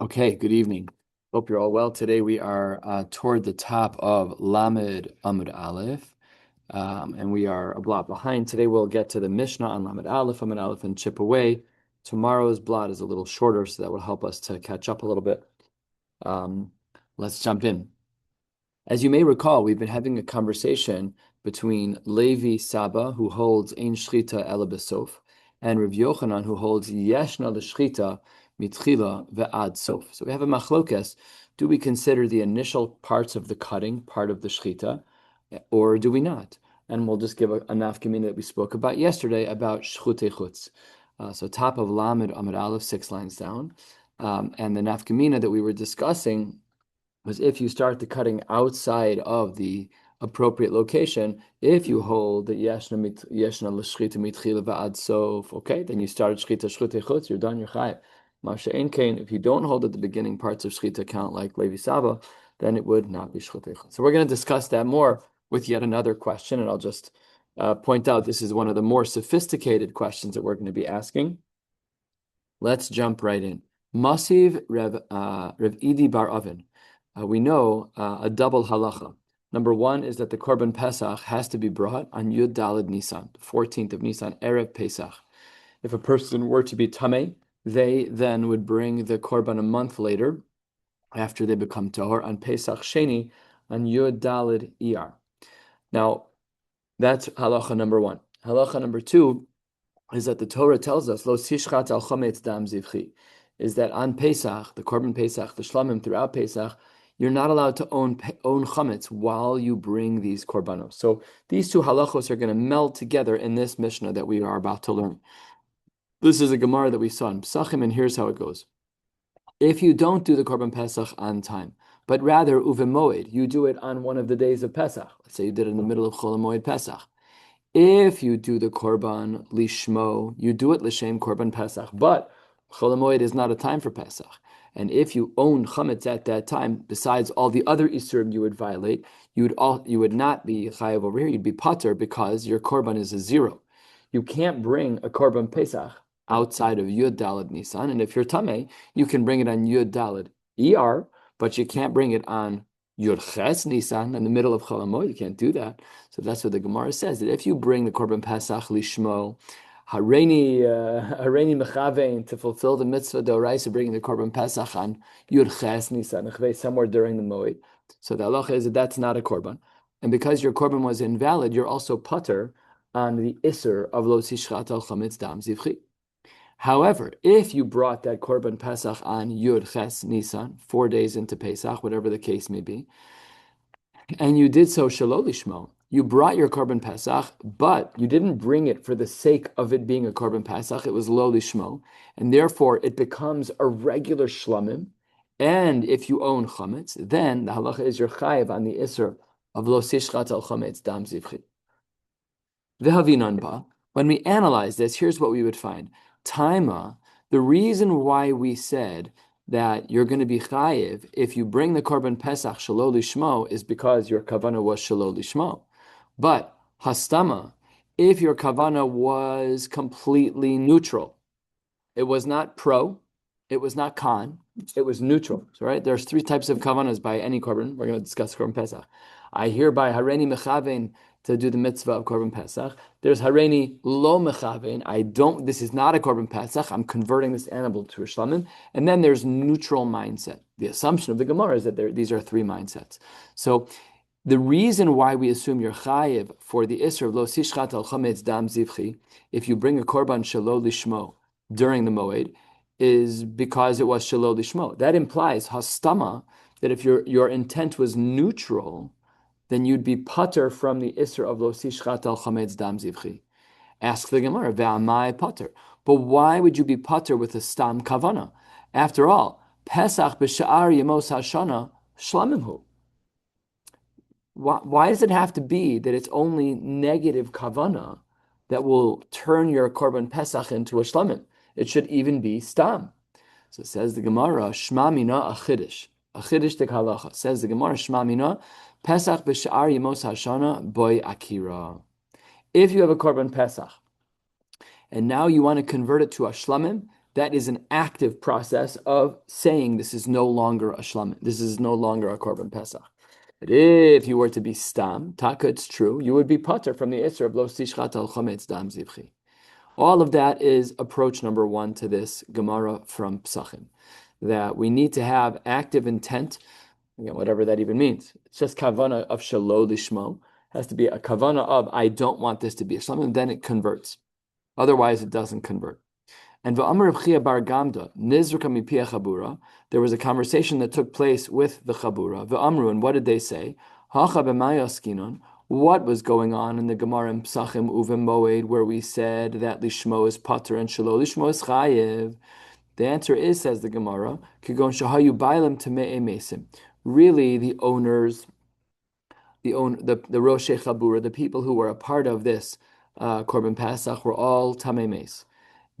Okay, good evening. Hope you're all well. Today we are toward the top of Lamed Amud Aleph, and we are a blot behind. Today we'll get to the Mishnah on Lamed Aleph, Amud Aleph, and chip away. Tomorrow's blot is a little shorter, so that will help us to catch up a little bit. Um, let's jump in. As you may recall, we've been having a conversation between Levi Saba, who holds Ein Shchita Ela B'Sof, and Rav Yochanan, who holds Yeshna L'Shchita Mitchila Ve'ad Sof. So we have a machlokes. Do we consider the initial parts of the cutting part of the shchita, or do we not? And we'll just give a nafkamina that we spoke about yesterday about shchutei chutz. So top of Lamed Amud Aleph, 6 lines down. And the nafkamina that we were discussing was if you start the cutting outside of the appropriate location, if you hold the yeshna l'shchita mitchila va'ad sof, okay, then you started shchita shchutei chutz, you're done, you're chayav. Masha ein kain, if you don't hold at the beginning parts of shchita count like Levi Saba, then it would not be shchutei chutz. So we're going to discuss that more with yet another question, and I'll just point out this is one of the more sophisticated questions that we're going to be asking. Let's jump right in. Masiv Rev Idi Bar Oven. We know a double halacha. Number one is that the Korban Pesach has to be brought on Yud Daled Nisan, 14th of Nisan, Erev Pesach. If a person were to be Tameh, they then would bring the Korban a month later, after they become Tahor, on Pesach Sheni, on Yud Daled Iyar. Now, that's halacha number one. Halacha number two is that the Torah tells us, Lo tishchat al chometz dam zivchi, is that on Pesach, the Korban Pesach, the Shlamim throughout Pesach, you're not allowed to own chametz while you bring these korbanos. So these two halachos are going to meld together in this Mishnah that we are about to learn. This is a Gemara that we saw in Pesachim, and here's how it goes. If you don't do the Korban Pesach on time, but rather uvemoed, you do it on one of the days of Pesach. Let's say you did it in the middle of Chol Hamoed Pesach. If you do the Korban Lishmo, you do it L'Shem Korban Pesach, but Chol Hamoed is not a time for Pesach. And if you own chametz at that time, besides all the other isurim you would violate, you would not be chayav over here. You'd be pater because your korban is a 0. You can't bring a korban pesach outside of Yud Daled Nisan, and if you're tameh, you can bring it on Yud Daled Iyar, but you can't bring it on Yud Ches Nisan in the middle of Chol Hamoed. You can't do that. So that's what the Gemara says, that if you bring the korban pesach lishmo, Hareini mechavein, to fulfill the mitzvah d'oraisa, bringing the korban pesach on Yud Ches Nisan somewhere during the moed. So the halacha is that that's not a korban, and because your korban was invalid, you're also pater on the iser of lo tishchat al chametz dam zivchi. However, if you brought that korban pesach on Yud Ches Nisan, 4 days into Pesach, whatever the case may be, and you did so shalol lishmo, you brought your korban pesach, but you didn't bring it for the sake of it being a korban pesach. It was lo lishmo, and therefore it becomes a regular shlamim. And if you own chametz, then the halacha is your chayiv on the iser of lo tishchat al chametz dam zivchi. V'havinan ba. When we analyze this, here's what we would find. Taima, the reason why we said that you're going to be chayiv if you bring the korban pesach shalol lishmo is because your kavana was shalol lishmo. But hastama, if your kavana was completely neutral, it was not pro, it was not con, it was neutral. So, right, there's 3 types of kavanas by any korban. We're going to discuss korban pesach. I hereby hareni mechavein to do the mitzvah of korban pesach. There's hareni lo mechavein. This is not a korban pesach. I'm converting this animal to a shlamim. And then there's neutral mindset. The assumption of the Gemara is that these are 3 mindsets. So the reason why we assume you're chayiv for the isra of lo tishchat al chametz dam zivchi, if you bring a korban shalol lishmo during the moed, is because it was shalol lishmo. That implies hastama, that if your intent was neutral, then you'd be pater from the isra of lo tishchat al chametz dam zivchi. Ask the Gemara, ve'amai pater. But why would you be pater with a stam kavana? After all, Pesach b'sha'ar yemos hashana shlamimhu. Why does it have to be that it's only negative kavana that will turn your korban pesach into a shlamim? It should even be stam. So it says the Gemara, shma mina achidish tek halacha. Says the Gemara, shma mina pesach b'sha'ar yemos hashana boy akira. If you have a korban pesach and now you want to convert it to a shlamim, that is an active process of saying this is no longer a shlamim. This is no longer a korban pesach. But if you were to be stam, taka, it's true, you would be pater from the isser of lo tishchat al chometz dam zivchi. All of that is approach number one to this Gemara from Psachim, that we need to have active intent, again, whatever that even means. It's just kavana of shalo lishmo. It has to be a kavana of I don't want this to be a shlamim, then it converts. Otherwise, it doesn't convert. And v'amar Rav Chia bar Gamda nizraka mipia chabura. There was a conversation that took place with the chabura. V'amru, and what did they say? Hacha b'maya skinon. What was going on in the Gemara in Psachim Uvim Moed, where we said that lishmo is pater and shelo lishmo is chayiv? The answer is, says the Gemara, kigon shahayu bailam tamei mesim. Really, the owners, the Roshei Chabura, the people who were a part of this Korban Pesach, were all tamei mes.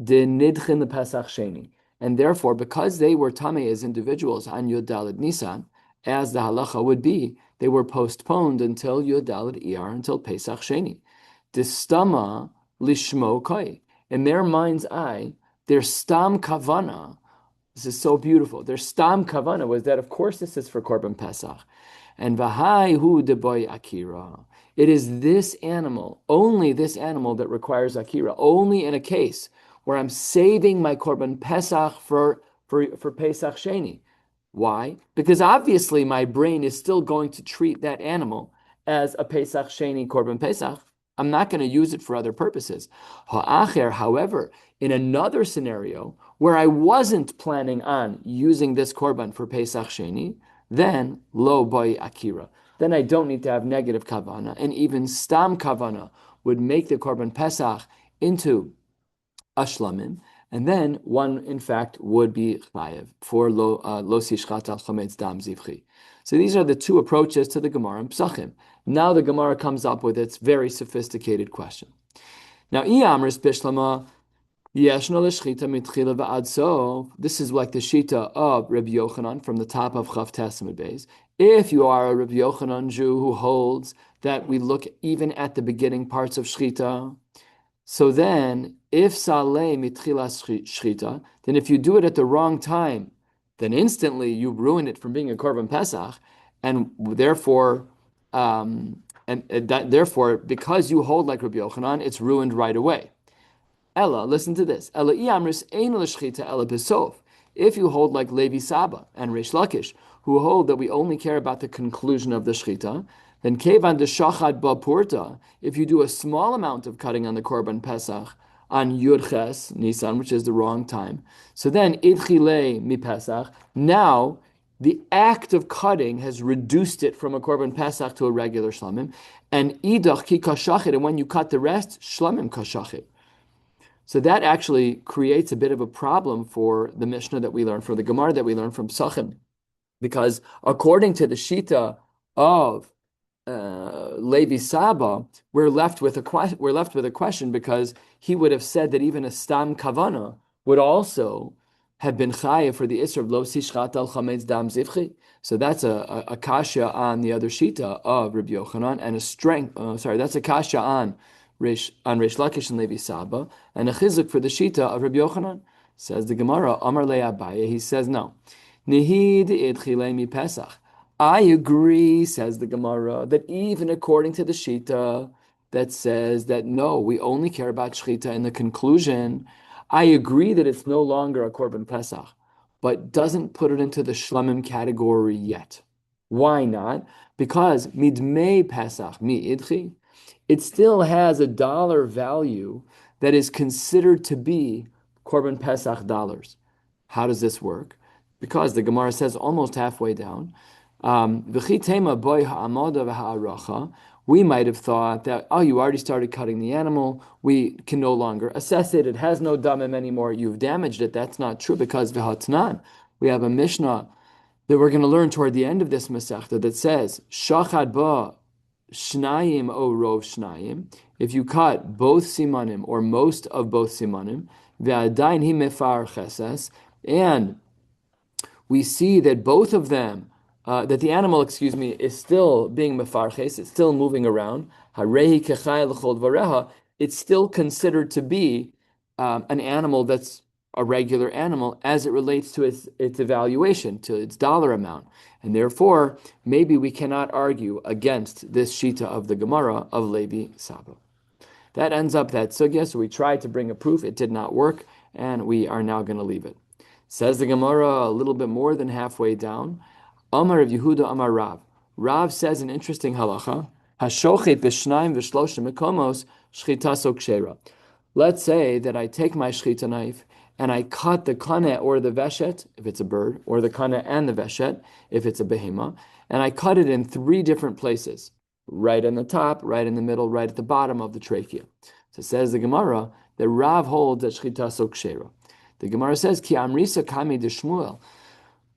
De nidchin the Pesach Sheni. And therefore, because they were tamei as individuals on Yud Daled Nisan, as the halacha would be, they were postponed until Yud Daled Iyar, until Pesach Sheni. Distama lishmo kai. In their mind's eye, their stam kavana, this is so beautiful, their stam kavana was that, of course, this is for Korban Pesach. And v'hai hu deboy akira. It is this animal, only this animal that requires akira, only in a case where I'm saving my Korban Pesach for Pesach Sheni. Why? Because obviously my brain is still going to treat that animal as a Pesach Sheni Korban Pesach. I'm not going to use it for other purposes. Ha'acher, however, in another scenario where I wasn't planning on using this Korban for Pesach Sheni, then lo boy akira. Then I don't need to have negative kavana, and even stam kavana would make the Korban Pesach into ashlamim, and then one, in fact, would be chayev for lo sishchat al chometz dam zivchi. So these are the two approaches to the Gemara in Psachim. Now the Gemara comes up with its very sophisticated question. Now, iyamris bishlama yeshna l'shchita mitchila v'ad sof. This is like the shita of Rabbi Yochanan from the top of Chav Testament Beis. If you are a Rabbi Yochanan Jew who holds that we look even at the beginning parts of shchita, so then, if saleh mitchila shchita, then if you do it at the wrong time, then instantly you ruin it from being a korban pesach, and therefore, therefore, because you hold like Rabbi Yochanan, it's ruined right away. Ella, listen to this. Ella iamris ein l'shchita ella besof. If you hold like Levi Saba and Reish Lakish, who hold that we only care about the conclusion of the shchita, then kevan de shachad ba'purta, if you do a small amount of cutting on the Korban Pesach on Yud Ches Nisan, which is the wrong time, so then idchile mi Pesach, now the act of cutting has reduced it from a Korban Pesach to a regular shlamim, and idach ki kashachit, and when you cut the rest, shlamim kashachit. So that actually creates a bit of a problem for the Mishnah that we learn, for the Gemara that we learn from Psachim, because according to the Shita of Levi Saba, we're left with a question, because he would have said that even a stam kavana would also have been chayev for the isser of lo sishchat al chametz dam zivchi. So that's a kasha on the other shita of Rabbi Yochanan, and that's a kasha on Reish Lakish and Levi Saba, and a chizuk for the shita of Rabbi Yochanan. Says the Gemara, Amar le Abaye, he says no. Nihid idchilei mi Pesach. I agree, says the Gemara, that even according to the Shita that says that no, we only care about Shchita in the conclusion, I agree that it's no longer a Korban Pesach, but doesn't put it into the Shlamim category yet. Why not? Because Midmei Pesach, Mi Idchi, it still has a dollar value that is considered to be Korban Pesach dollars. How does this work? Because the Gemara says almost halfway down, we might have thought that, oh, you already started cutting the animal, we can no longer assess it, it has no damim anymore, you've damaged it. That's not true, because v'hatnan, we have a Mishnah that we're going to learn toward the end of this Masechta that says, shachad ba shnayim o rov shnayim, if you cut both simanim or most of both simanim, v'adayin hi mefar cheses, and we see that both of them, that the animal, is still being mefarches, it's still moving around. Harehi kechai l'chol dvareha, it's still considered to be an animal that's a regular animal as it relates to its evaluation, to its dollar amount. And therefore, maybe we cannot argue against this shita of the Gemara of Levi Saba. That ends up that sugya. So we tried to bring a proof. It did not work, and we are now going to leave it. Says the Gemara a little bit more than halfway down. Amar of Yehuda Amar Rav. Rav says an interesting halacha. Hashochet b'shnaim v'shlosha mekomos shchitaso kshera. Let's say that I take my shchita knife and I cut the kaneh or the veshet, if it's a bird, or the kaneh and the veshet, if it's a behema, and I cut it in 3 different places. Right on the top, right in the middle, right at the bottom of the trachea. So says the Gemara that Rav holds that shchitaso kshera. The Gemara says, Ki amrisa kami de Shmuel.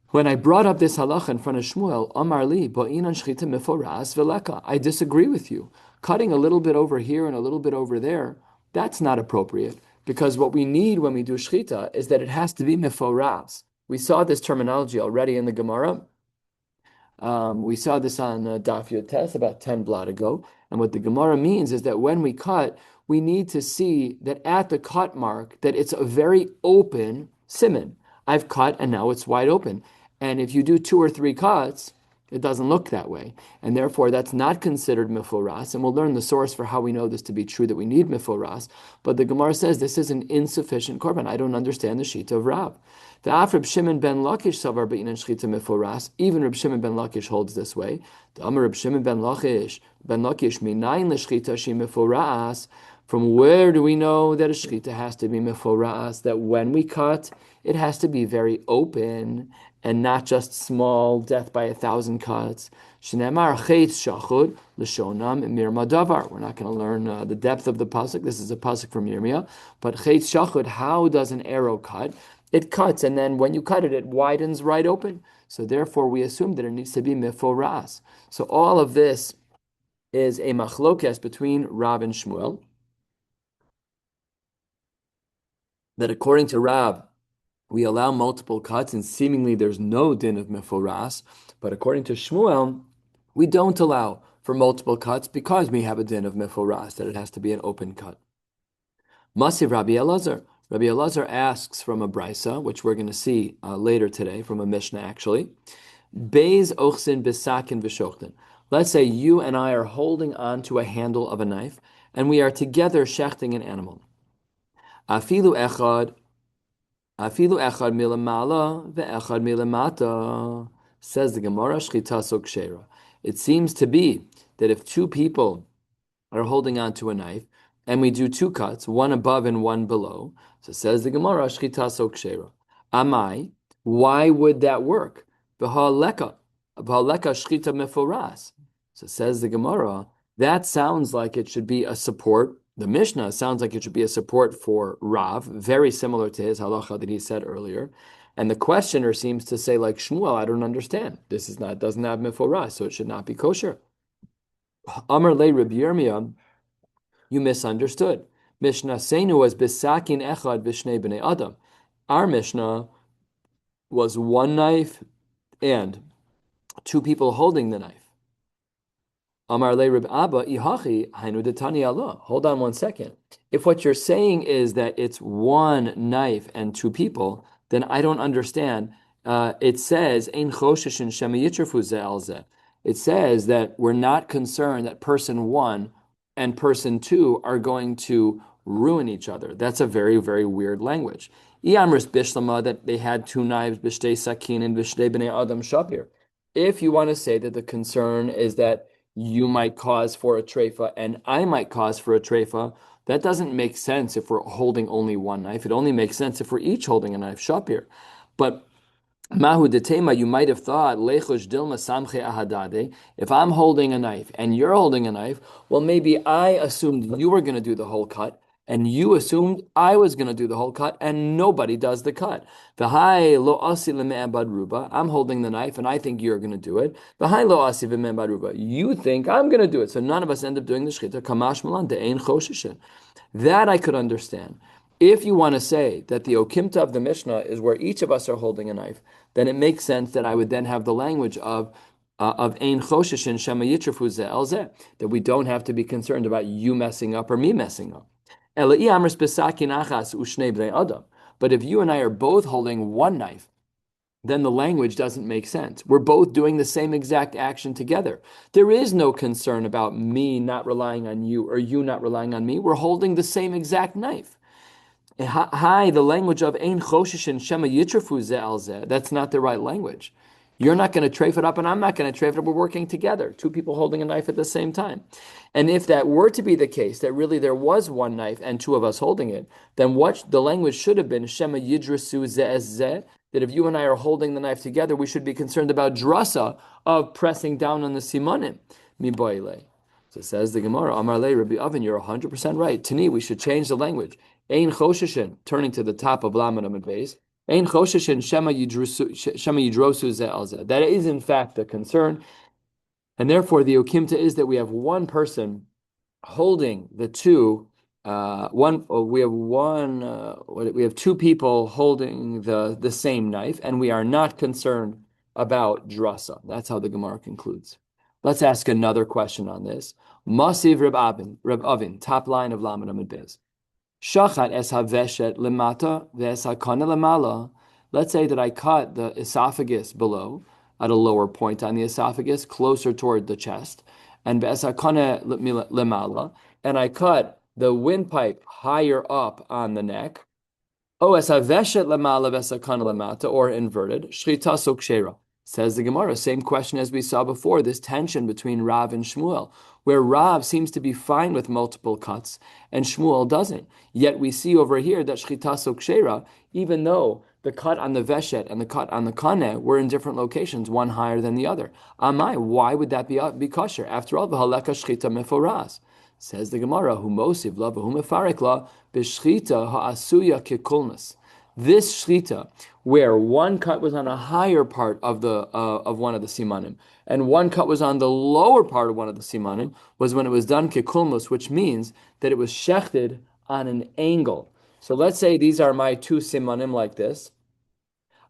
When I brought up this halacha in front of Shmuel, Amar li, ba'inan shchita meforas veleka. I disagree with you. Cutting a little bit over here and a little bit over there, that's not appropriate. Because what we need when we do shchita is that it has to be meforas. We saw this terminology already in the Gemara. We saw this on Daf Yomi about 10 blot ago. And what the Gemara means is that when we cut, we need to see that at the cut mark, that it's a very open siman. I've cut and now it's wide open. And if you do 2 or 3 cuts, it doesn't look that way. And therefore, that's not considered meforas. And we'll learn the source for how we know this to be true, that we need meforas. But the Gemara says this is an insufficient korban. I don't understand the shita of Rav. The Reb Shimon ben Lakish savar be'inan shchita meforas. Even Reb Shimon ben Lakish holds this way. The Amar Reb Shimon ben Lakish minayin l'shchita she meforas. From where do we know that a shchita has to be meforas? That when we cut, it has to be very open and not just small, death by 1,000 cuts. Shneimar chetz shachud l'shonam mirma davar. We're not going to learn the depth of the pasuk. This is a pasuk from Yirmiyah. But chetz shachud, how does an arrow cut? It cuts, and then when you cut it, it widens right open. So therefore, we assume that it needs to be meforas. So all of this is a machlokes between Rav and Shmuel. That according to Rav, we allow multiple cuts, and seemingly there's no din of meforas. But according to Shmuel, we don't allow for multiple cuts because we have a din of meforas, that it has to be an open cut. Masiv Rabbi Elazar. Rabbi Elazar asks from a brisa, which we're going to see later today, from a Mishnah actually. Beis ochsin besakin v'shochten. Let's say you and I are holding on to a handle of a knife, and we are together shechting an animal. Afilu echad milamala ve'echad milamata. Says the Gemara, shchitaso kshera. It seems to be that if 2 people are holding on to a knife, and we do 2 cuts, one above and one below, so says the Gemara, shchitaso kshera. Amai, why would that work? V'ha'leka shchita meforas. So says the Gemara, that sounds like it should be a support. The Mishnah sounds like it should be a support for Rav, very similar to his halacha that he said earlier. And the questioner seems to say, like Shmuel, I don't understand. This is not, doesn't have meforas, so it should not be kosher. Amar le Rabbi Yirmiyah, you misunderstood. Mishnah Seinu was besakin echad v'shnei b'nei adam. Our Mishnah was 1 knife and 2 people holding the knife. Amar le Reb Abba ihachi hainu detani Allah. Hold on 1 second. If what you're saying is that it's 1 knife and 2 people, then I don't understand. It says ein choshishin shema yitrafu ze al ze. It says that we're not concerned that person 1 and person 2 are going to ruin each other. That's a very, very weird language. Iamris bishlama, that they had 2 knives, bishtei sakin and bishtei b'nei adam shapir. If you want to say that the concern is that you might cause for a treifa and I might cause for a treifa, that doesn't make sense if we're holding only 1 knife. It only makes sense if we're each holding a knife, shapir. But Mahu detema, you might have thought, lechosh dilma samche ahadade. If I'm holding a knife and you're holding a knife, well, maybe I assumed you were going to do the whole cut, and you assumed I was going to do the whole cut, and nobody does the cut. V'hai lo asi leme'en badruba. I'm holding the knife, and I think you're going to do it. V'hai lo asi v'me'en badruba. You think I'm going to do it, so none of us end up doing the shchita. Kamash malan de'ein choshishin. That I could understand. If you want to say that the okimta of the Mishnah is where each of us are holding a knife, then it makes sense that I would then have the language of ein choshishin shema yitrafu ze el ze, that we don't have to be concerned about you messing up or me messing up. But But if you and I are both holding one knife, then the language doesn't make sense. We're both doing the same exact action together. There is no concern about me not relying on you or you not relying on me. We're holding the same exact knife. Hi, the language of Ein Choshishin Shema Yitrafu Ze Al Ze. That's not the right language. You're not going to trafe it up, and I'm not going to trafe it up. We're working together, two people holding a knife at the same time. And if that were to be the case, that really there was one knife and two of us holding it, then what the language should have been Shema Yidrasu Ze Ez Ze. That if you and I are holding the knife together, we should be concerned about drasa of pressing down on the simanim. Mi boile. So says the Gemara, Amar Le Rabbi Oven, you're 100% right. Tani, we should change the language. Ein choshishin, turning to the top of Lamed Amud Beis. Ein choshishin shema yidrosu ze al ze. That is in fact the concern, and therefore the okimta is that we have one person holding the two. We have two people holding the same knife, and we are not concerned about drasa. That's how the Gemara concludes. Let's ask another question on this. Masiv Reb Avin, top line of Lamed Amud Beis. Shachat es haveshet lemata ve'es hakana lemala. Let's say that I cut the esophagus below at a lower point on the esophagus, closer toward the chest, and ve'es hakana lemala, and I cut the windpipe higher up on the neck. Oh, es haveshet lemala ve'es hakana lemata, or inverted. Shrita sokshera. Says the Gemara, same question as we saw before, this tension between Rav and Shmuel, where Rav seems to be fine with multiple cuts and Shmuel doesn't. Yet we see over here that Shchita Sokshera, even though the cut on the Veshet and the cut on the Kaneh were in different locations, one higher than the other. Amai, why would that be kosher? After all, V'haleka Shchita Meforaz. Says the Gemara, Humosiv la v'hu mefarek la b'shchita ha'asuya kekulnas. This shchita, where one cut was on a higher part of one of the simanim, and one cut was on the lower part of one of the simanim, was when it was done kekulmus, which means that it was shechted on an angle. So let's say these are my two simanim like this.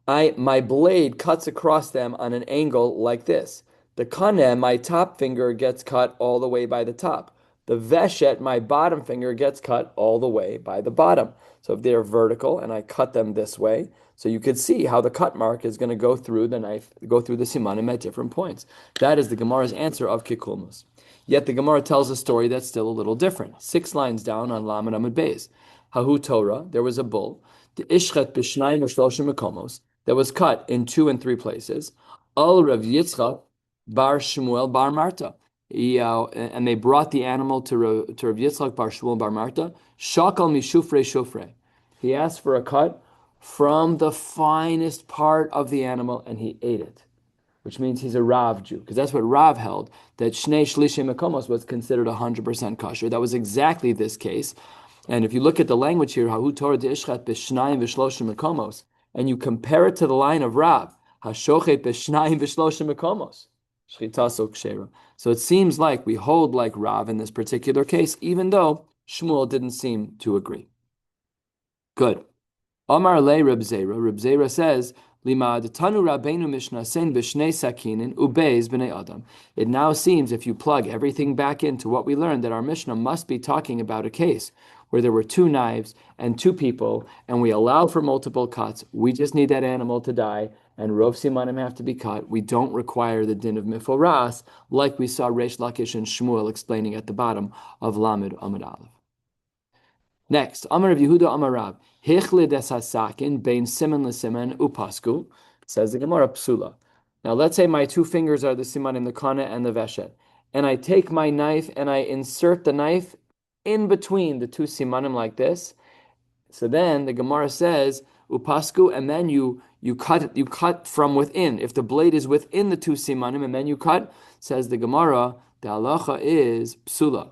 My blade cuts across them on an angle like this. The kaneh, my top finger, gets cut all the way by the top. The veshet, my bottom finger, gets cut all the way by the bottom. So if they're vertical and I cut them this way, so you could see how the cut mark is going to go through the knife, go through the simanim at different points. That is the Gemara's answer of kikulmus. Yet the Gemara tells a story that's still a little different. 6 lines down on Lamed Amud Beis. Hahu Torah, there was a bull, the ishchet b'shnayim v'shloshim mekomos, that was cut in 2 and 3 places. Al Rav Yitzchak bar Shmuel bar Marta. And they brought the animal to Rav Yitzchak bar Shmuel bar Marta. Shakal mishufrei shufrei. He asked for a cut from the finest part of the animal, and he ate it, which means he's a Rav Jew, because that's what Rav held, that Shnei Shlishei Mekomos was considered 100% kosher. That was exactly this case. And if you look at the language here, Hahu Torah de'ishchat b'shnayim v'shloshim mekomos, and you compare it to the line of Rav, Hashochet b'shnayim v'shloshim mekomos, shchita sokshera. So it seems like we hold like Rav in this particular case, even though Shmuel didn't seem to agree. Good. Omar le Reb Zera. Reb Zera says, Limad tanu rabbeinu mishnasen b'shnei sakinin ubeis b'nei adam. It now seems, if you plug everything back into what we learned, that our Mishnah must be talking about a case where there were 2 knives and 2 people, and we allow for multiple cuts. We just need that animal to die, and rov simanim have to be cut. We don't require the din of miforas, like we saw Reish Lakish and Shmuel explaining at the bottom of Lamed Amud Aleph. Next, Amar Rav Yehuda Amar Rav, Hichlid es hasakin bein siman lesiman upasku, says the Gemara psula. Now let's say my 2 fingers are the siman in the kana and the veshet, and I take my knife and I insert the knife in between the 2 simanim like this. So then the Gemara says upasku, and then you cut from within. If the blade is within the 2 simanim and then you cut, says the Gemara, the halacha is psula.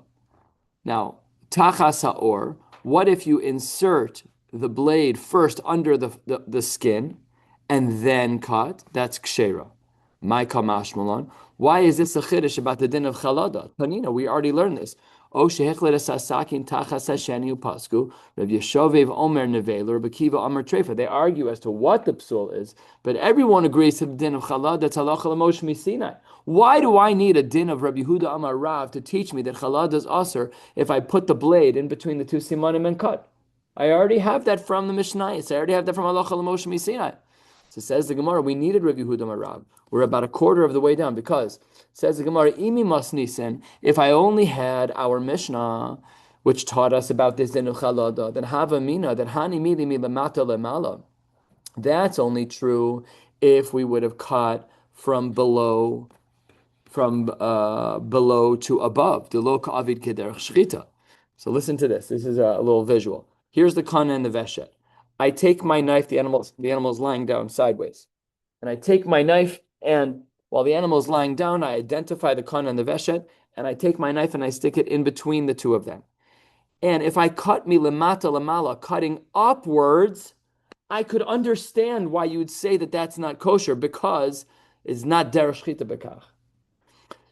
Now, tachas haor, what if you insert the blade first under the skin and then cut? That's kshera. My kamashmalon. Why is this a chiddush about the din of chalada? Tanina, we already learned this. O shehechlet sasakin tachas hasheni upasku. Rav Yeshovev Omer neveler b'kiva Omer trefa. They argue as to what the psul is, but everyone agrees to the din of chalada. That's halacha l'moshe misinai. Why do I need a din of Rabbi Yehuda Amar Rav to teach me that chalada is aser if I put the blade in between the 2 simanim and cut? I already have that from the Mishnah. I already have that from Halacha L'Moshe Misinai. So says the Gemara, we needed Rabbi Yehuda Marav. We're about a quarter of the way down because says the Gemara, Imi Masnisen, if I only had our Mishnah, which taught us about this in Uchalada, then Hava Mina, then Hani Mili Milamata Lemala. That's only true if we would have cut from below to above. Delo ka'avid kederech shchita. So listen to this. This is a little visual. Here's the kana and the veshet. I take my knife, the animal's lying down sideways. And I take my knife, and while the animal's lying down, I identify the kana and the veshet, and I take my knife and I stick it in between the two of them. And if I cut milamata lamala, cutting upwards, I could understand why you would say that that's not kosher, because it's not derech shchita bekach.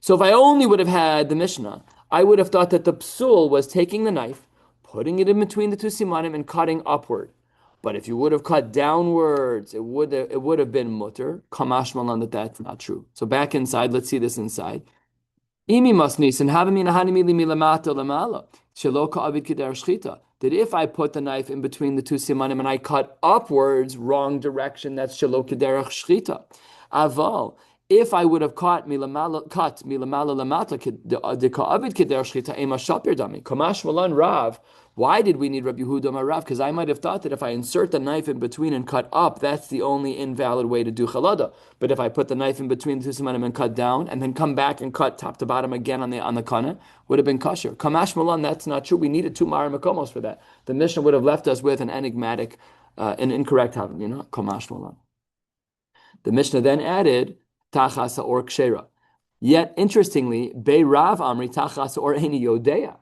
So if I only would have had the Mishnah, I would have thought that the psul was taking the knife, putting it in between the two simanim, and cutting upward. But if you would have cut downwards, it would have been mutter. Kamash malan that that's not true. So back inside, let's see this inside. Imi masnisin havamina hanimili milamata lamala shelo ka'avid keder shchita. That if I put the knife in between the two simanim and I cut upwards, wrong direction, that's shelo keder shchita. Aval. If I would have cut milamala lamata the ka'avid keder shchita ema shapir dami. Kamash malan Rav. Why did we need Rabbi Yehuda Marav? Because I might have thought that if I insert the knife in between and cut up, that's the only invalid way to do chalada. But if I put the knife in between the two simanim and cut down, and then come back and cut top to bottom again on the kana, would have been kosher. Kamash malan, that's not true. We needed two mara makomos for that. The Mishnah would have left us with an enigmatic, an incorrect havamina. Kamash malan. The Mishnah then added tachasa or kshera. Yet interestingly, Bei Rav Amri tachasa or eni yodeya.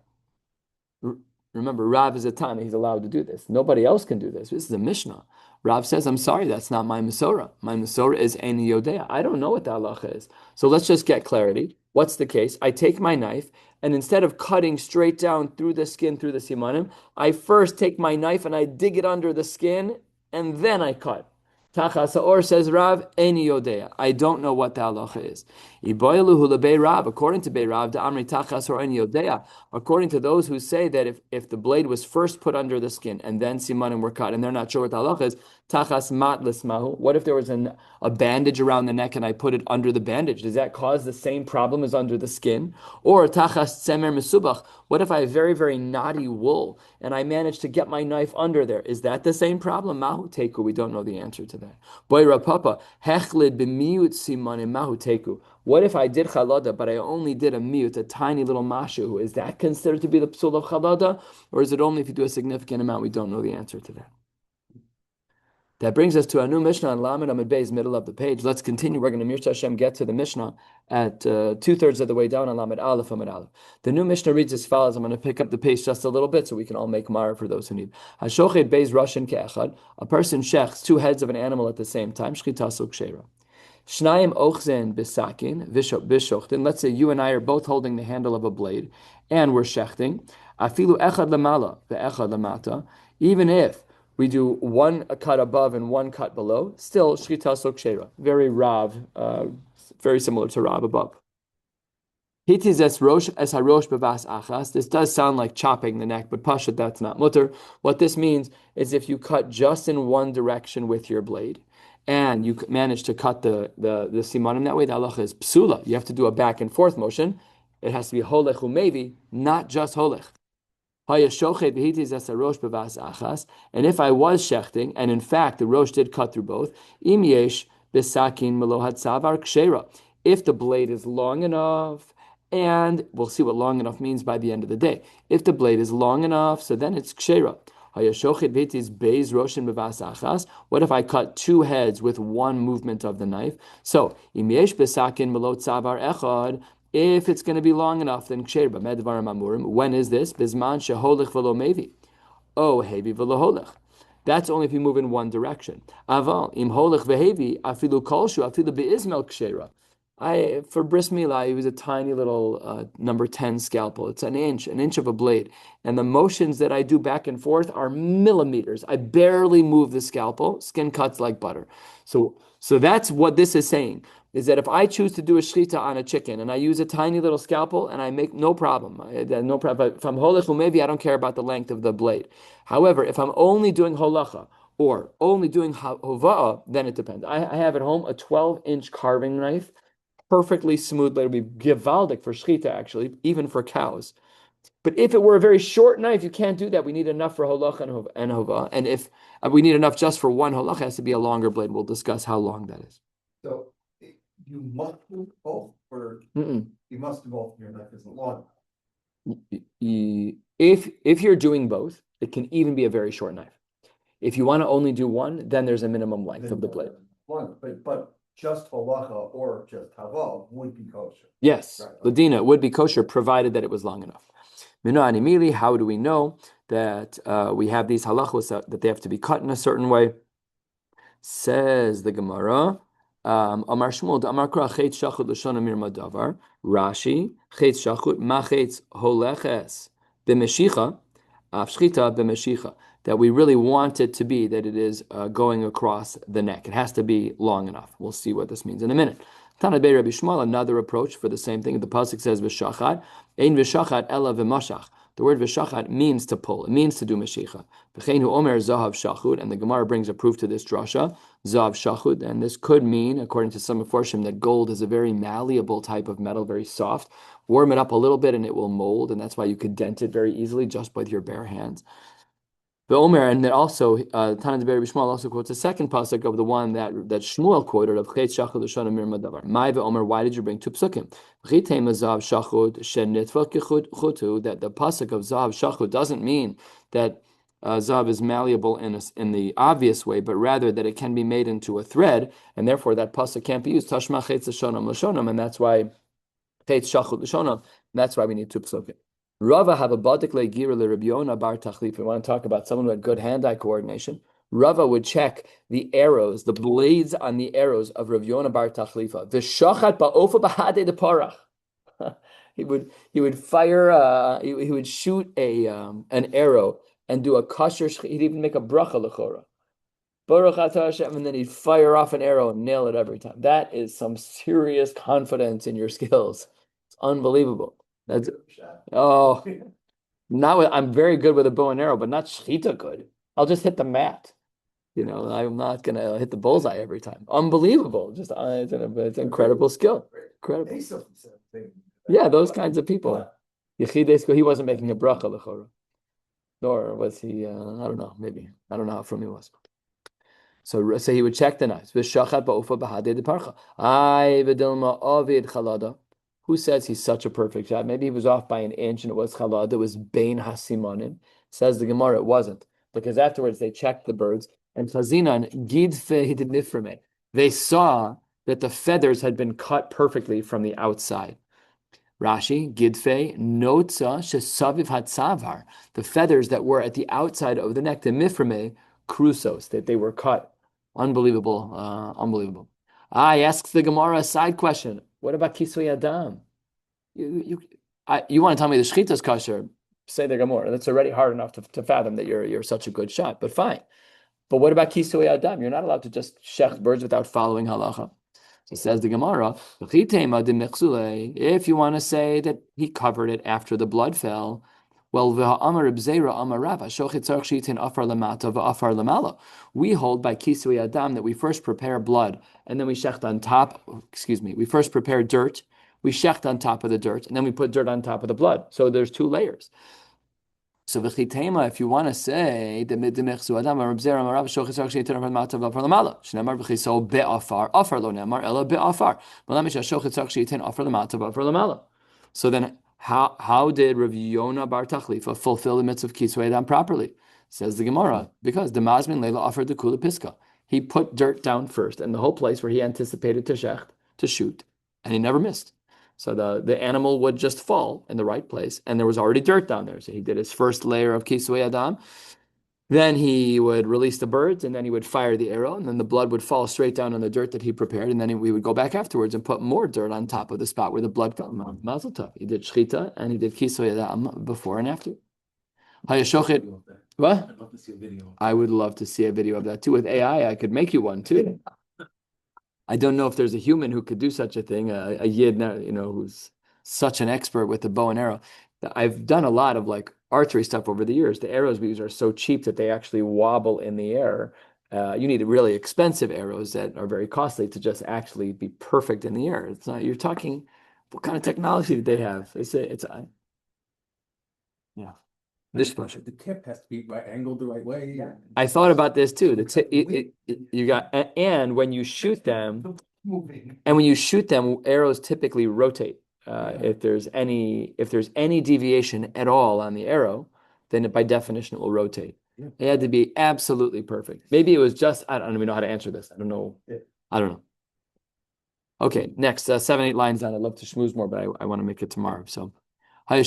Remember, Rav is a Tana. He's allowed to do this. Nobody else can do this. This is a Mishnah. Rav says, I'm sorry, that's not my Masorah. My Masorah is Eini Yodea. I don't know what the halacha is. So let's just get clarity. What's the case? I take my knife, and instead of cutting straight down through the skin, through the simanim, I first take my knife and I dig it under the skin, and then I cut. Tachas or says Rav, Eini Yodea. I don't know what the halacha is. Iboiluhu lebei Rav, according to Bei Rav, the Amri Tachas or Eini Yodea, according to those who say that if the blade was first put under the skin and then simanim were cut, and they're not sure what the halacha is, Tachas mat lismahu. What if there was a bandage around the neck and I put it under the bandage? Does that cause the same problem as under the skin? Or Tachas tzemer mesubach. What if I have very, very knotty wool and I manage to get my knife under there? Is that the same problem? Mahu teku. We don't know the answer to that. Boira papa hechlid b'miut simanim mahu teku. What if I did chalada, but I only did a miut, a tiny little mashu? Is that considered to be the psul of chalada? Or is it only if you do a significant amount? We don't know the answer to that. That brings us to a new Mishnah on Lamed Amud Bey's middle of the page. Let's continue. We're going to Mirza Hashem get to the Mishnah at 2/3 of the way down on Lamed Aleph Amud Aleph. The new Mishnah reads as follows. I'm going to pick up the pace just a little bit so we can all make Mara for those who need. Hashochet Bey's Russian Ke'echad. A person shechs two heads of an animal at the same time. Shchitasu Kshera. Shnayim ochzen bisakin bishochtin. Let's say you and I are both holding the handle of a blade and we're shechting. Afilu echad lamala ve'echad lamata. Even if we do one cut above and one cut below, still shchita sokshera. Very Rav, very similar to Rav above. This does sound like chopping the neck, but pashat, that's not mutter. What this means is if you cut just in one direction with your blade, and you manage to cut the simanim that way, the halacha is psula. You have to do a back and forth motion. It has to be holech umevi, not just holech. And if I was shechting, and in fact the rosh did cut through both, if the blade is long enough, and we'll see what long enough means by the end of the day. If the blade is long enough, so then it's kshera. What if I cut two heads with one movement of the knife? So, if it's going to be long enough, then ksher b'medvarim amurim. When is this? Bizman sheholech v'lo mevi. Oh, hevi v'lo holech. That's only if you move in one direction. Aval im holech v'hevi afilu kolshu afilu be'izmel kshera. For bris milah, I use a tiny little number 10 scalpel. It's an inch of a blade. And the motions that I do back and forth are millimeters. I barely move the scalpel. Skin cuts like butter. So that's what this is saying. is that if I choose to do a shechita on a chicken and I use a tiny little scalpel and I make no problem, no problem. If I'm holach, maybe I don't care about the length of the blade. However, if I'm only doing holacha or only doing hova'ah, then it depends. I have at home a 12-inch carving knife, perfectly smooth blade. It would be givaldic for shechita, actually, even for cows. But if it were a very short knife, you can't do that. We need enough for holacha and hova. And if we need enough just for one holacha, it has to be a longer blade. We'll discuss how long that is. So you must do both, or Mm-mm. you must do both. Your knife isn't long. If you're doing both, it can even be a very short knife. If you want to only do one, then there's a minimum length of the blade. Long, but just halacha or just hava would be kosher. Yes, Right. Ladina would be kosher provided that it was long enough. How do we know that we have these halachos that they have to be cut in a certain way? Says the Gemara, Amar Shmuel, Amar Kra Chetz Shachut L'Shon Amir Madavar, Rashi, Chetz Shachut, Ma Chetz Holeches B'Meshicha, Shchita B'Meshicha, that we really want it to be that it is going across the neck. It has to be long enough. We'll see what this means in a minute. Tana Bei Rabbi Shmuel, another approach for the same thing. The pasuk says V'Shachat, Ein V'Shachat Ela V'Mashach. The word V'Shachat means to pull. It means to do Meshicha. V'chein hu omer Zahav Shachud, and the Gemara brings a proof to this drasha, Zahav Shachud, and this could mean, according to some Meforshim, that gold is a very malleable type of metal, very soft. Warm it up a little bit and it will mold, and that's why you could dent it very easily just with your bare hands. The Omer, and then also Tanan Berei Shmuel also quotes a second pasuk of the one that Shmuel quoted of Chetz Shachud L'Shon Amir Madavar. My Omer, why did you bring two psukim? V'chitei Zahav Shachud Shenitva Chutu, that the pasuk of Zahav Shachud doesn't mean that Zahav is malleable in the obvious way, but rather that it can be made into a thread, and therefore that pasuk can't be used. Tashma Chetz L'Shonam L'Shonam, and that's why Chetz Shachud L'Shonam. That's why we need two psukim. Rava have a badik le'gira le'Rabbi Yonah bar tachlif. We want to talk about someone who had good hand-eye coordination. Rava would check the arrows, the blades on the arrows of Rav Yonah bar tachlifa. V'shachat ba'ofa b'hadei de parach. He would fire. He would shoot an arrow and do a kasher. He'd even make a bracha l'chora. Baruch atah Hashem, and then he'd fire off an arrow and nail it every time. That is some serious confidence in your skills. It's unbelievable. That's now I'm very good with a bow and arrow, but not shechita good. I'll just hit the mat. I'm not gonna hit the bullseye every time. Unbelievable. Just it's an incredible skill. Incredible. Yeah, those kinds of people. He wasn't making a bracha l'chora, nor was he. I don't know. Maybe I don't know how from he was. So he would check the knives. V'shachat ba'ufa b'hadei de parcha. Ay v'dilma avid chalada. Who says he's such a perfect shot? Maybe he was off by an inch and it was chalad. It was bein hasimonim. Says the Gemara, it wasn't. Because afterwards they checked the birds and chazinan gidfe niframe. They saw that the feathers had been cut perfectly from the outside. Rashi, gidfe notza shesaviv hatzavar. The feathers that were at the outside of the neck, the miframe, crusos, that they were cut. Unbelievable, unbelievable. Asks the Gemara a side question. What about kisui adam? You want to tell me the shechita is kosher? Say the Gemara. That's already hard enough to fathom that you're such a good shot. But fine. But what about kisui adam? You're not allowed to just shech birds without following halacha. So says the Gemara. If you want to say that he covered it after the blood fell, well, we hold by kisui adam that we first prepare blood and then we shecht on top. We first prepare dirt, we shecht on top of the dirt, and then we put dirt on top of the blood. So there's two layers. So v'chitema, if you want to say the midimechsu adam arabzer amarav shochis akshitin over the matav afar lamala, shnamar v'chiso be'afar afar lo nemar ela be'afar, malamish shochis akshitin afar lamatav afar lamala. So then, how did Rav Yonah bar Tachlifa fulfill the mitzvah of kisui adam properly? Says the Gemara, because the mazmin leila offered the kula piska. He put dirt down first, and the whole place where he anticipated to shoot, and he never missed. So the animal would just fall in the right place, and there was already dirt down there. So he did his first layer of kisui adam. Then he would release the birds, and then he would fire the arrow, and then the blood would fall straight down on the dirt that he prepared, and then we would go back afterwards and put more dirt on top of the spot where the blood fell. Mazel tov. He did shchita, and he did kisui adam before and after. Hayashochet. What? I'd love to see a video. I would love to see a video of that too. With AI, I could make you one too. I don't know if there's a human who could do such a thing, a yid, who's such an expert with the bow and arrow. I've done a lot of like archery stuff over the years. The arrows we use are so cheap that they actually wobble in the air. You need really expensive arrows that are very costly to just actually be perfect in the air. It's not, you're talking, what kind of technology did they have? Yeah, dishwasher. The tip has to be right angled the right way. Yeah. I thought about this too. You got, and when you shoot them, Moving. and when you shoot them, arrows typically rotate. If there's any deviation at all on the arrow, then by definition it will rotate. Yeah. It had to be absolutely perfect. Maybe it was just, I don't even know how to answer this. I don't know. Yeah. I don't know. Okay, next 7-8 lines down. I'd love to schmooze more, but I want to make it tomorrow. So. When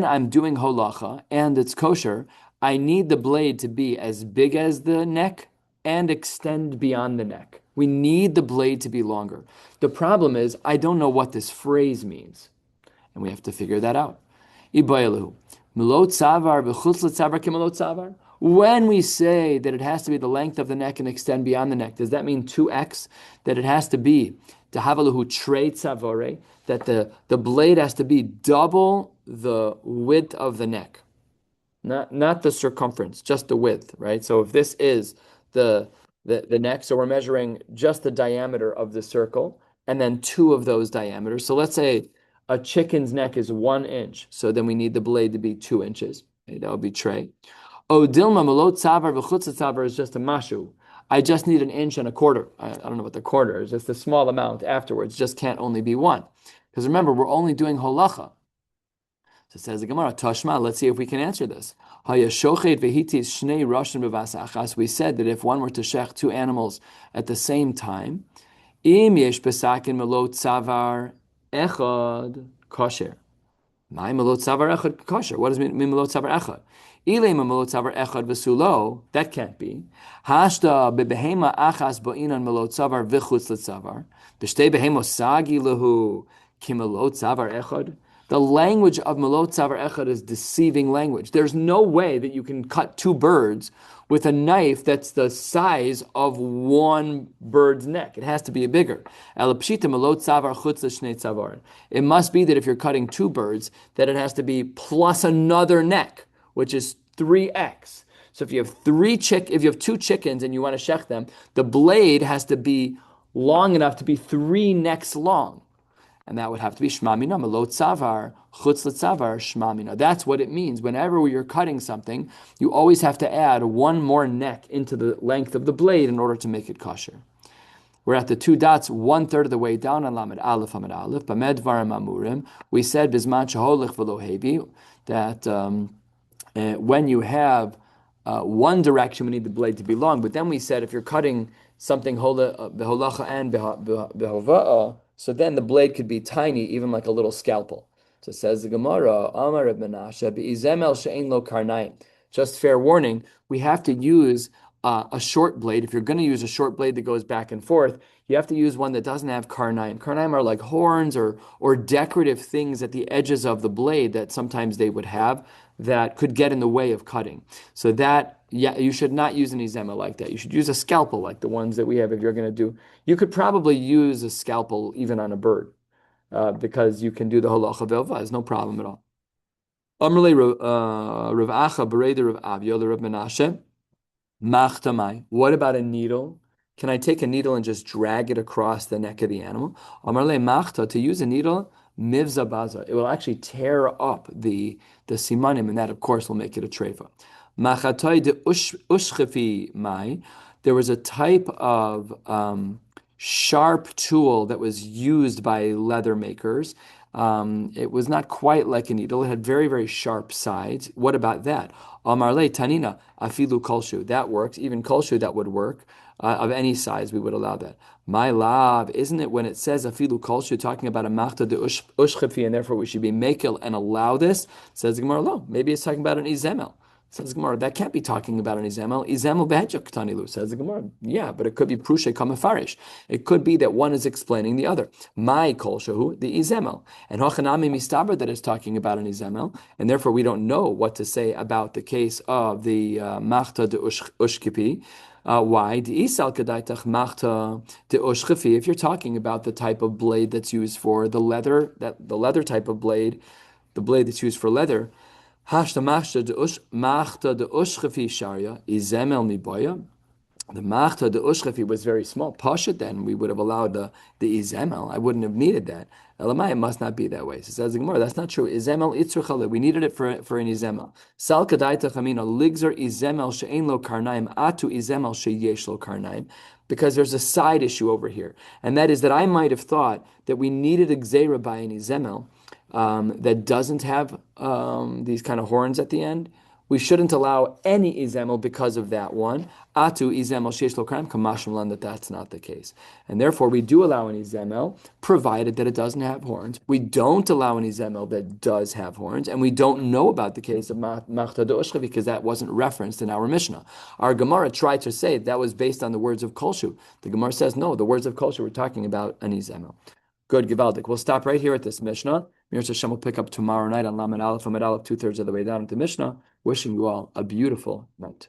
I'm doing holacha and it's kosher, I need the blade to be as big as the neck and extend beyond the neck. We need the blade to be longer. The problem is, I don't know what this phrase means, and we have to figure that out. When we say that it has to be the length of the neck and extend beyond the neck, does that mean 2x? That it has to be that the blade has to be double the width of the neck, not the circumference, just the width, right? So if this is the neck, so we're measuring just the diameter of the circle, and then 2 of those diameters. So let's say a chicken's neck is 1 inch, so then we need the blade to be 2 inches. Okay, that would be tray. Oh, Dilma Malot Savar v'chutz Savar is just a mashu. I just need 1 inch and a quarter. I don't know what the quarter is. Just a small amount afterwards. Just can't only be 1. Because remember, we're only doing holacha. So it says the Gemara, Tashma, let's see if we can answer this. We said that if one were to shech 2 animals at the same time, im yesh besakin melot savar echad kosher. My melot savar echad kosher. What does mean melot savar echad? Ilay melot savar echad v'sulo. That can't be. Hashta bebehema achas bo'inan melot savar v'chutz l'savar. B'shtei behemos sagi lehu ki melot savar echad. The language of melot savar echad is deceiving language. There's no way that you can cut 2 birds with a knife that's the size of 1 bird's neck. It has to be bigger. It must be that if you're cutting 2 birds, that it has to be plus another neck, which is 3x. So if you have 2 chickens and you want to shech them, the blade has to be long enough to be 3 necks long. And that would have to be shmamina, melot savar, chutz l'tzavar, shmamina. That's what it means. Whenever you're cutting something, you always have to add 1 more neck into the length of the blade in order to make it kosher. We're at the 2 dots, 1/3 of the way down on Lamed Aleph, Amid Aleph, Bamed Varim Amurim. We said, Bizman Shaholich V'lo Hebi, that when you have one direction, we need the blade to be long. But then we said, if you're cutting something beholacha and behova'ah, so then the blade could be tiny, even like a little scalpel. So it says the Gemara, Amar Reb Menashe, be'izemel she'ein lo karnaim. Just fair warning, we have to use a short blade. If you're going to use a short blade that goes back and forth, you have to use one that doesn't have karnaim. Karnaim are like horns or decorative things at the edges of the blade that sometimes they would have that could get in the way of cutting. So that, yeah, you should not use an izema like that. You should use a scalpel like the ones that we have if you're going to do. You could probably use a scalpel even on a bird because you can do the halacha velva. It's no problem at all. Amrle Rav Acha Bereda Rav Avyo Rav Menashe Machtamai. What about a needle? Can I take a needle and just drag it across the neck of the animal? Amarle Machta, to use a needle, mivza baza. It will actually tear up the simanim, and that, of course, will make it a treifa. Machatoi de ushchefi mai. There was a type of sharp tool that was used by leather makers. It was not quite like a needle. It had very, very sharp sides. What about that? Amarle tanina afilu kolshu. That works. Even kolshu, that would work. Of any size, we would allow that. My love, isn't it when it says afilu kolshu, talking about a machta de ushchefi, and therefore we should be mekel and allow this? Says the Gemara, no. Maybe it's talking about an izemel. Says the Gemara, that can't be talking about an izemel. Izemel behedja ktanilu. Says the Gemara, yeah, but it could be prushe kamafarish. It could be that one is explaining the other. My kol shahu, the izemel. And hochanami mistaber that is talking about an izemel, and therefore we don't know what to say about the case of the machta de ushkipi. Why? If you're talking about the type of blade that's used for the leather type of blade, the blade that's used for leather, the machta de ushchefi was very small. Pasha, then we would have allowed the izemel. I wouldn't have needed that. Elamai, it must not be that way. So says the Gemara, that's not true. Izemel itzur. We needed it for an izemel. Sal kadaita chamina ligzer izemel she'ein lo karnaim atu izemel sheyesh lo karnaim. Because there's a side issue over here, and that is that I might have thought that we needed a gzeira by an izemel that doesn't have these kind of horns at the end. We shouldn't allow any izemel because of that one. Atu izemel sheish lo karnaim kamashim, that that's not the case. And therefore, we do allow an izemel, provided that it doesn't have horns. We don't allow an izemel that does have horns, and we don't know about the case of machta de ushchevi because that wasn't referenced in our Mishnah. Our Gemara tried to say that was based on the words of Kolshu. The Gemara says, no, the words of Kolshu were talking about an izemel. Good, Givaldik. We'll stop right here at this Mishnah. Mir Hashem will pick up tomorrow night on Lamed Aleph, Amud Aleph, 2/3 of the way down into Mishnah. Wishing you all a beautiful night.